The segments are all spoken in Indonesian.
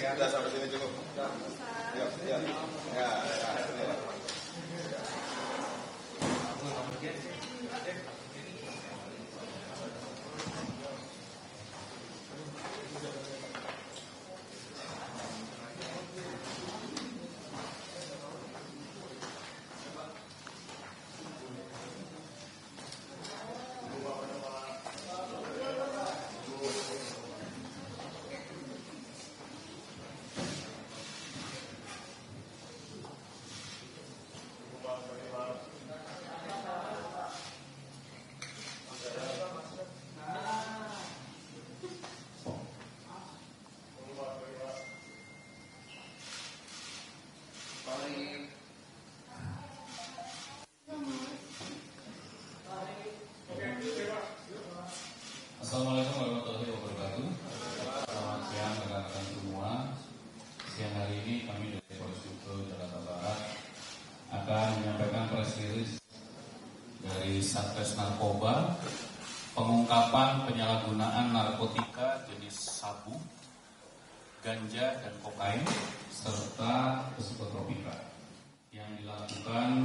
Sudah sampai sini cukup. Ya, ya, ya, ya. Assalamualaikum warahmatullahi wabarakatuh. Selamat siang rekan-rekan semua. Siang hari ini kami dari Polres Metro Jakarta Barat akan menyampaikan press release dari Satres Narkoba pengungkapan penyalahgunaan narkotika jenis sabu, ganja dan kokain serta psikotropika yang dilakukan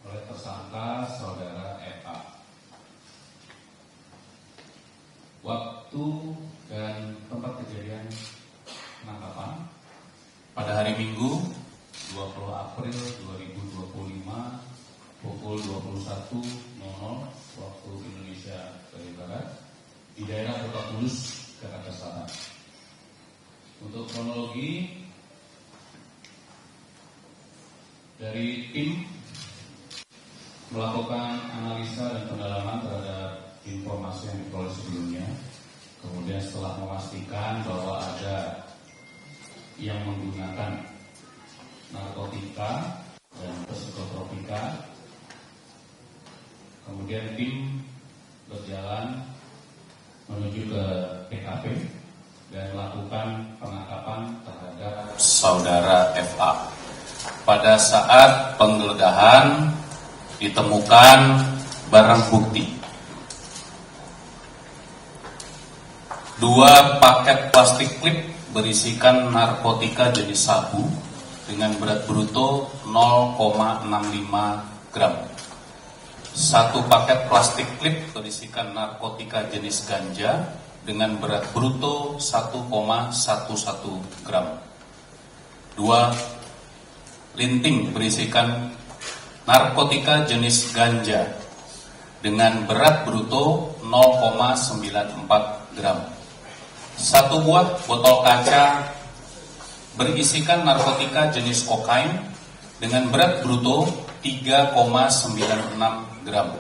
oleh tersangka saudara FA. Waktu dan tempat kejadian penangkapan pada hari Minggu 20 April 2025 pukul 21.00 waktu Indonesia bagian Barat di daerah Kota Kudus, Jakarta Selatan. Untuk kronologi dari tim melakukan analisa dan pendalaman terhadap informasi yang diperoleh sebelumnya, kemudian setelah memastikan bahwa ada yang menggunakan narkotika dan psikotropika, kemudian tim berjalan menuju ke TKP dan melakukan penangkapan terhadap saudara FA. Pada saat penggeledahan ditemukan barang bukti 2 paket plastik klip berisikan narkotika jenis sabu dengan berat bruto 0,65 gram. 1 paket plastik klip berisikan narkotika jenis ganja dengan berat bruto 1,11 gram. 2 linting berisikan narkotika jenis ganja dengan berat bruto 0,94 gram. 1 buah botol kaca berisikan narkotika jenis kokain dengan berat bruto 3,96 gram.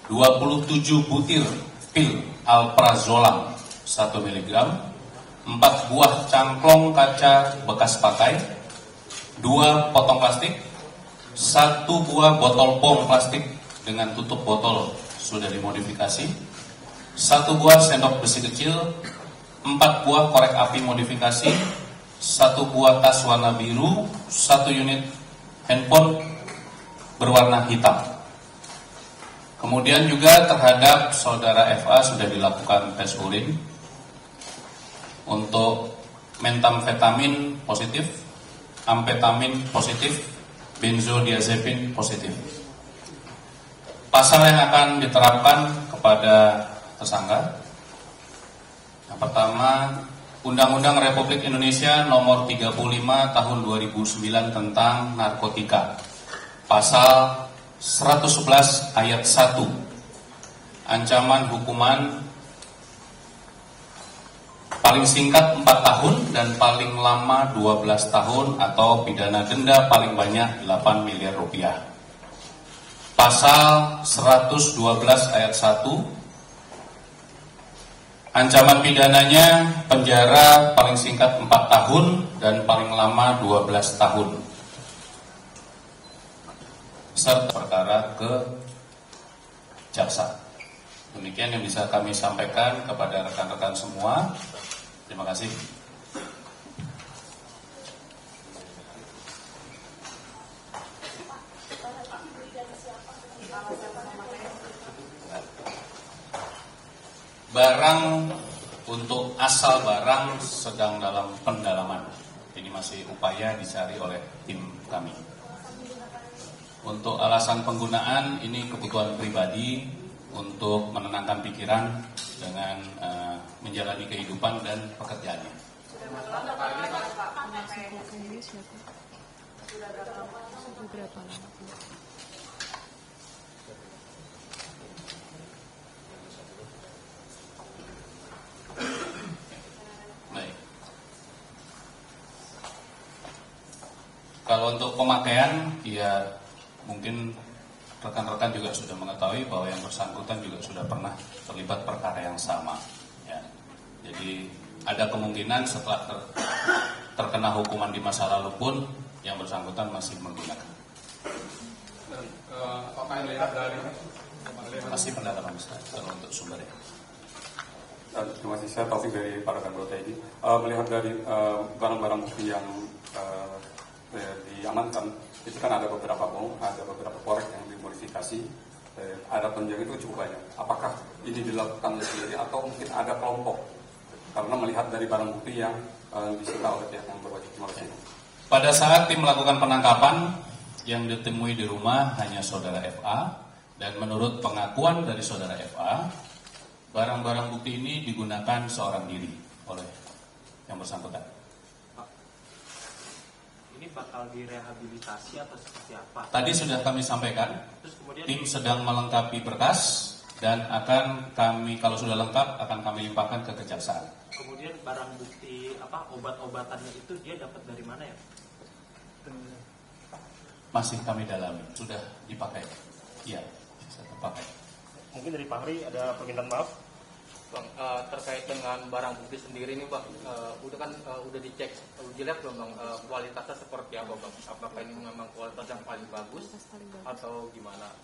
27 butir pil alprazolam 1 mg. 4 buah cangklong kaca bekas pakai. 2 potong plastik. 1 buah botol pom plastik dengan tutup botol sudah dimodifikasi. 1 buah sendok besi kecil. 4 buah korek api modifikasi, 1 buah tas warna biru, 1 unit handphone berwarna hitam. Kemudian juga terhadap saudara FA sudah dilakukan tes urin untuk metamfetamin positif, amfetamin positif, benzodiazepin positif. Pasal yang akan diterapkan kepada tersangka, yang pertama, Undang-Undang Republik Indonesia Nomor 35 Tahun 2009 tentang narkotika, Pasal 111 Ayat 1, ancaman hukuman paling singkat 4 tahun dan paling lama 12 tahun atau pidana denda paling banyak 8 miliar rupiah. Pasal 112 Ayat 1, ancaman pidananya penjara paling singkat 4 tahun dan paling lama 12 tahun. Serta perkara ke jaksa. Demikian yang bisa kami sampaikan kepada rekan-rekan semua. Terima kasih. Barang Untuk asal barang sedang dalam pendalaman. Ini masih upaya dicari oleh tim kami. Untuk alasan penggunaan ini kebutuhan pribadi untuk menenangkan pikiran dengan menjalani kehidupan dan pekerjaannya. Baik. Kalau untuk pemakaian, ya mungkin rekan-rekan juga sudah mengetahui bahwa yang bersangkutan juga sudah pernah terlibat perkara yang sama. Ya. Jadi ada kemungkinan setelah terkena hukuman di masa lalu pun yang bersangkutan masih menggunakan. Apakah yang lihat dari Masih pendalaman kalau untuk sumbernya. Terima kasih, saya Taufik dari Parakan Brota ini. Melihat dari barang-barang bukti yang diamankan, itu kan ada beberapa bom, ada beberapa korek yang dimodifikasi, ada penjara itu cukup banyak. Apakah ini dilakukan sendiri atau mungkin ada kelompok? Karena melihat dari barang bukti yang disita oleh pihak yang berwajib mengurusnya. Pada saat tim melakukan penangkapan, yang ditemui di rumah hanya saudara FA, dan menurut pengakuan dari saudara FA, barang-barang bukti ini digunakan seorang diri oleh yang bersangkutan. Ini bakal direhabilitasi atau seperti apa? Tadi sudah kami sampaikan, Terus kemudian tim sedang melengkapi berkas dan akan kami, kalau sudah lengkap, akan kami limpahkan ke kejaksaan. kemudian barang bukti obat-obatannya itu dia dapat dari mana ya? Masih kami dalami, sudah dipakai. Iya, bisa terpakai. Mungkin dari Fahri ada permintaan maaf. Bang, terkait dengan barang bukti sendiri nih Bang, udah dicek, uji lab belum Bang, kualitasnya seperti apa Bang? Apakah ini memang kualitas yang paling bagus atau gimana?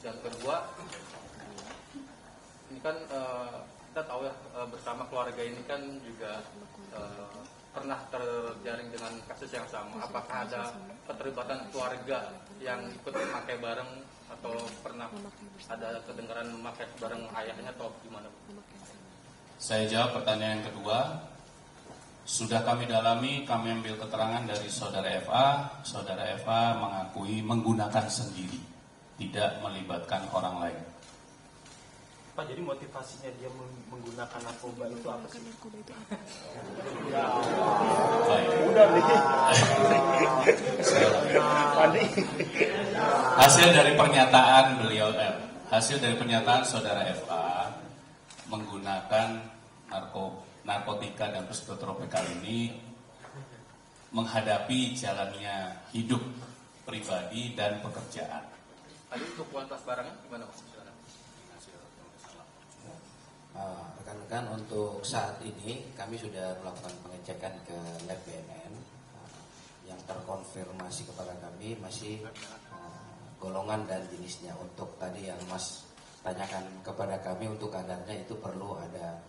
Yang kedua, ini kan kita tahu ya bersama keluarga ini kan juga pernah terjaring dengan kasus yang sama. Apakah ada keterlibatan keluarga yang ikut memakai bareng atau pernah ada kedengaran memakai bareng ayahnya atau gimana? Saya jawab pertanyaan yang kedua. Sudah kami dalami, kami ambil keterangan dari saudara FA. Saudara FA mengakui menggunakan sendiri, tidak melibatkan orang lain. Pak, jadi motivasinya dia menggunakan narkoba itu apa sih? Baik. Udah nih. Hasil dari pernyataan beliau, hasil dari pernyataan saudara FA menggunakan narkotika dan psikotropika ini menghadapi jalannya hidup pribadi dan pekerjaan. Tadi untuk kualitas barangnya gimana Mas? Rekan-rekan, untuk saat ini kami sudah melakukan pengecekan ke lab BNN. Yang terkonfirmasi kepada kami masih golongan dan jenisnya. Untuk tadi yang Mas tanyakan kepada kami, untuk kadarnya itu perlu ada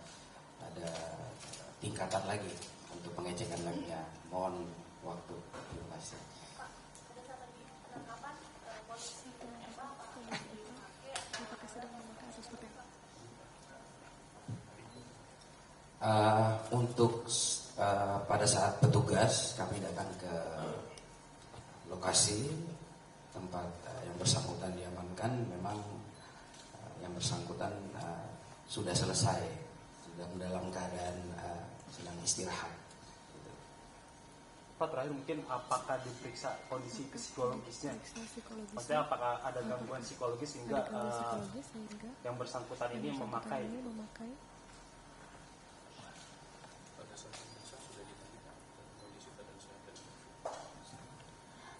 tingkatan lagi untuk pengecekan labnya. Mohon waktu. Terima kasih. Untuk pada saat petugas kami datang ke lokasi tempat yang bersangkutan diamankan, memang yang bersangkutan sudah selesai, sudah dalam keadaan sedang istirahat. Pak, terakhir mungkin apakah diperiksa kondisi psikologisnya? Maksudnya apakah ada gangguan psikologis sehingga yang bersangkutan ini memakai?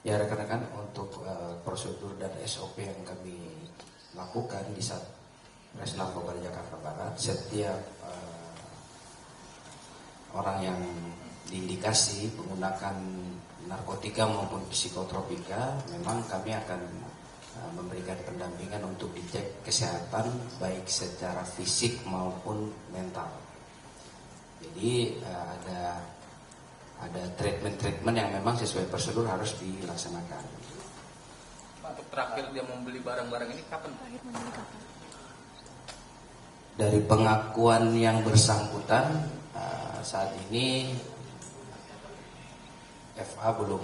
Ya rekan-rekan, untuk prosedur dan SOP yang kami lakukan di saat Resnaf Polda Jakarta Barat, setiap orang yang diindikasi menggunakan narkotika maupun psikotropika, memang kami akan memberikan pendampingan untuk dicek kesehatan baik secara fisik maupun mental. Jadi ada treatment yang memang sesuai prosedur harus dilaksanakan. Untuk terakhir dia membeli barang-barang ini kapan? dari pengakuan yang bersangkutan saat ini FA belum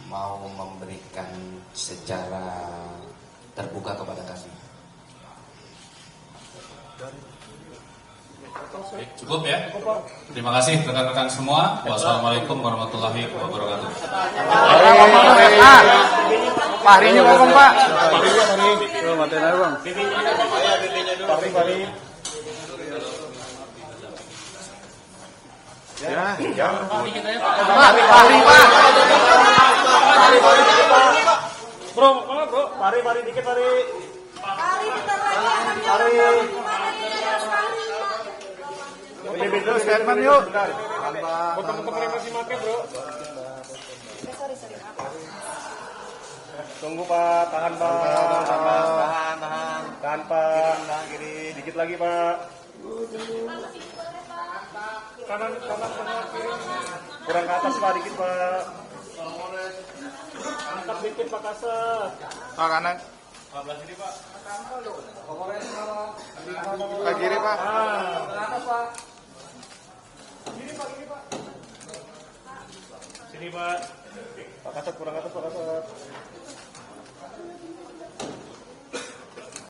mau memberikan secara terbuka kepada kami. Baik, cukup ya. Terima kasih rekan-rekan semua. Wassalamualaikum warahmatullahi wabarakatuh. Pak Harinya ngomong Pak. Bro, mana bro? Pari dikit pari. Lebih dulu statement yuk. Teman-teman yang masih make bro. Tunggu Pak, tahan Pak. Tahan Pak. Kiri. Dikit lagi Pak. Kanan kiri. Kurang ke atas Pak, dikit Pak. Angkat dikit Pak Kasep. Pak kanan. Sebelah sini Pak. Ke kiri Pak. Sini Pak. Pak Kasep kurang atas Pak Kasep.